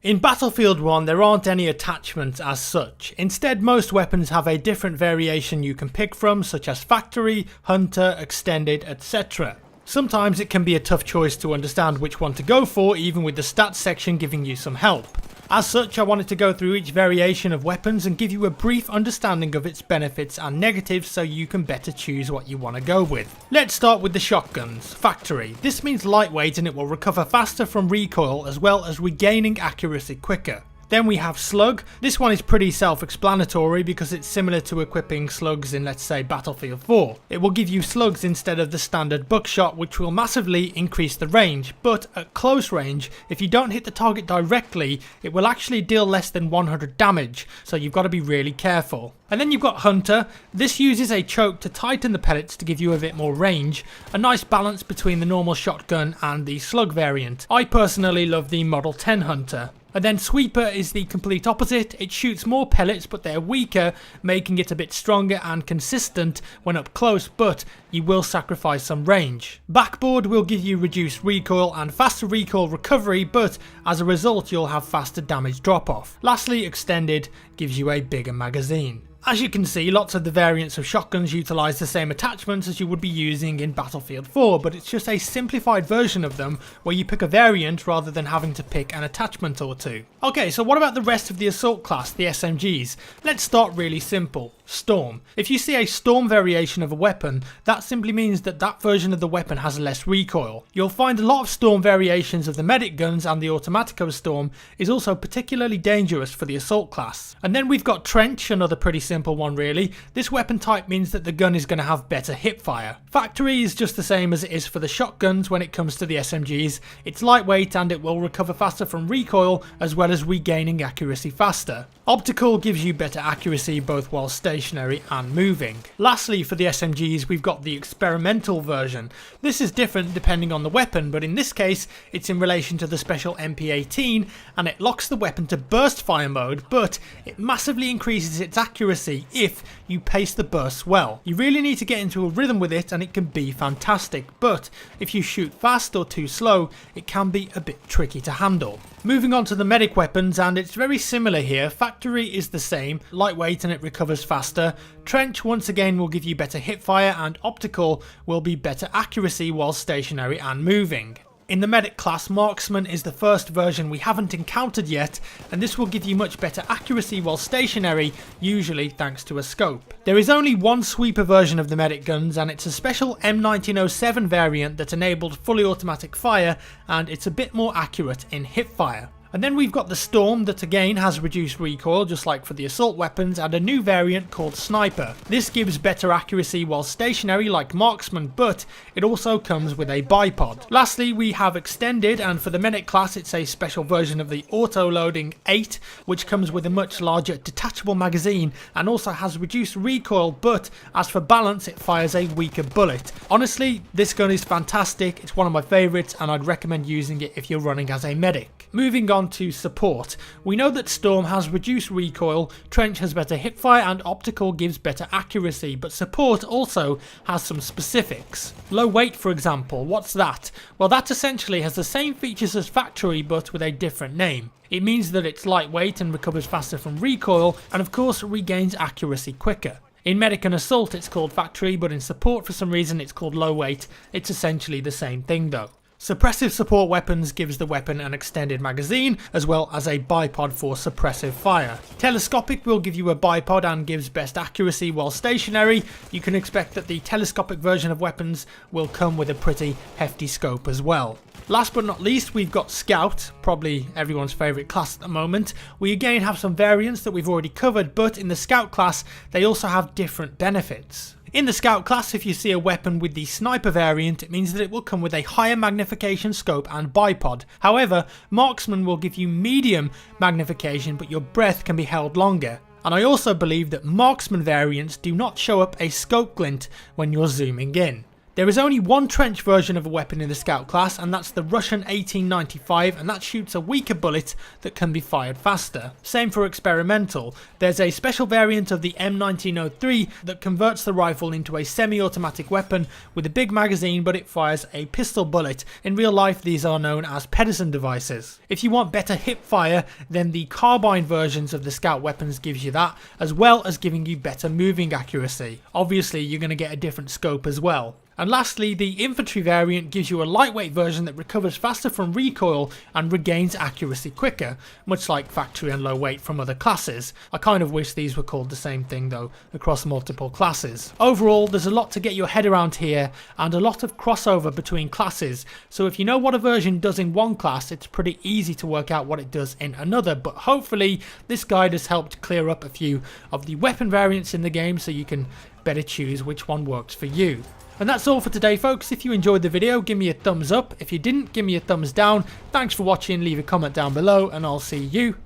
In Battlefield 1 there aren't any attachments as such. Instead, most weapons have a different variation you can pick from, such as Factory, Hunter, Extended, etc. Sometimes it can be a tough choice to understand which one to go for, even with the stats section giving you some help. As such, I wanted to go through each variation of weapons and give you a brief understanding of its benefits and negatives so you can better choose what you want to go with. Let's start with the shotguns. Factory. This means lightweight and it will recover faster from recoil as well as regaining accuracy quicker. Then we have Slug. This one is pretty self-explanatory because it's similar to equipping slugs in, let's say, Battlefield 4. It will give you slugs instead of the standard buckshot, which will massively increase the range, but at close range, if you don't hit the target directly, it will actually deal less than 100 damage, so you've got to be really careful. And then you've got Hunter. This uses a choke to tighten the pellets to give you a bit more range, a nice balance between the normal shotgun and the slug variant. I personally love the Model 10 Hunter. And then Sweeper is the complete opposite. It shoots more pellets but they're weaker, making it a bit stronger and consistent when up close, but you will sacrifice some range. Backboard will give you reduced recoil and faster recoil recovery, but as a result you'll have faster damage drop off. Lastly, Extended gives you a bigger magazine. As you can see, lots of the variants of shotguns utilise the same attachments as you would be using in Battlefield 4, but it's just a simplified version of them where you pick a variant rather than having to pick an attachment or two. Okay, so what about the rest of the assault class, the SMGs? Let's start really simple. Storm. If you see a Storm variation of a weapon, that simply means that that version of the weapon has less recoil. You'll find a lot of Storm variations of the medic guns, and the Automatico Storm is also particularly dangerous for the assault class. And then we've got Trench, another pretty simple one really. This weapon type means that the gun is going to have better hip fire. Factory is just the same as it is for the shotguns when it comes to the SMGs. It's lightweight and it will recover faster from recoil as well as regaining accuracy faster. Optical gives you better accuracy both while stationary and moving. Lastly, for the SMGs we've got the experimental version. This is different depending on the weapon, but in this case it's in relation to the special MP18 and it locks the weapon to burst fire mode, but it massively increases its accuracy if you pace the bursts well. You really need to get into a rhythm with it and it can be fantastic, but if you shoot fast or too slow it can be a bit tricky to handle. Moving on to the medic weapons, and it's very similar here. Factory is the same, lightweight and it recovers faster. Trench once again will give you better hip fire, and Optical will be better accuracy while stationary and moving. In the medic class, Marksman is the first version we haven't encountered yet, and this will give you much better accuracy while stationary, usually thanks to a scope. There is only one Sweeper version of the medic guns, and it's a special M1907 variant that enabled fully automatic fire, and it's a bit more accurate in hip fire. And then we've got the Storm that again has reduced recoil just like for the assault weapons, and a new variant called Sniper. This gives better accuracy while stationary like Marksman, but it also comes with a bipod. Lastly, we have Extended, and for the medic class it's a special version of the auto-loading 8 which comes with a much larger detachable magazine and also has reduced recoil, but as for balance it fires a weaker bullet. Honestly, this gun is fantastic, it's one of my favourites and I'd recommend using it if you're running as a medic. Moving on to support. We know that Storm has reduced recoil, Trench has better hipfire and Optical gives better accuracy, but support also has some specifics. Low weight, for example, what's that? Well, that essentially has the same features as Factory but with a different name. It means that it's lightweight and recovers faster from recoil, and of course regains accuracy quicker. In Medic and Assault it's called Factory, but in Support for some reason it's called Low Weight. It's essentially the same thing though. Suppressive support weapons gives the weapon an extended magazine as well as a bipod for suppressive fire. Telescopic will give you a bipod and gives best accuracy while stationary. You can expect that the telescopic version of weapons will come with a pretty hefty scope as well. Last but not least, we've got Scout, probably everyone's favourite class at the moment. We again have some variants that we've already covered, but in the Scout class they also have different benefits. In the Scout class, if you see a weapon with the Sniper variant, it means that it will come with a higher magnification scope and bipod. However, Marksman will give you medium magnification, but your breath can be held longer. And I also believe that Marksman variants do not show up a scope glint when you're zooming in. There is only one trench version of a weapon in the Scout class, and that's the Russian 1895, and that shoots a weaker bullet that can be fired faster. Same for experimental. There's a special variant of the M1903 that converts the rifle into a semi-automatic weapon with a big magazine, but it fires a pistol bullet. In real life, these are known as Pedersen devices. If you want better hip fire, then the carbine versions of the Scout weapons gives you that, as well as giving you better moving accuracy. Obviously, you're going to get a different scope as well. And lastly, the infantry variant gives you a lightweight version that recovers faster from recoil and regains accuracy quicker, much like factory and low weight from other classes. I kind of wish these were called the same thing though, across multiple classes. Overall, there's a lot to get your head around here, and a lot of crossover between classes, so if you know what a version does in one class, it's pretty easy to work out what it does in another, but hopefully this guide has helped clear up a few of the weapon variants in the game so you can better choose which one works for you. And that's all for today, folks. If you enjoyed the video, give me a thumbs up. If you didn't, give me a thumbs down. Thanks for watching, leave a comment down below, and I'll see you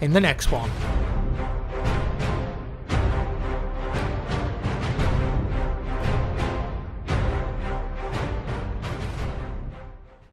in the next one.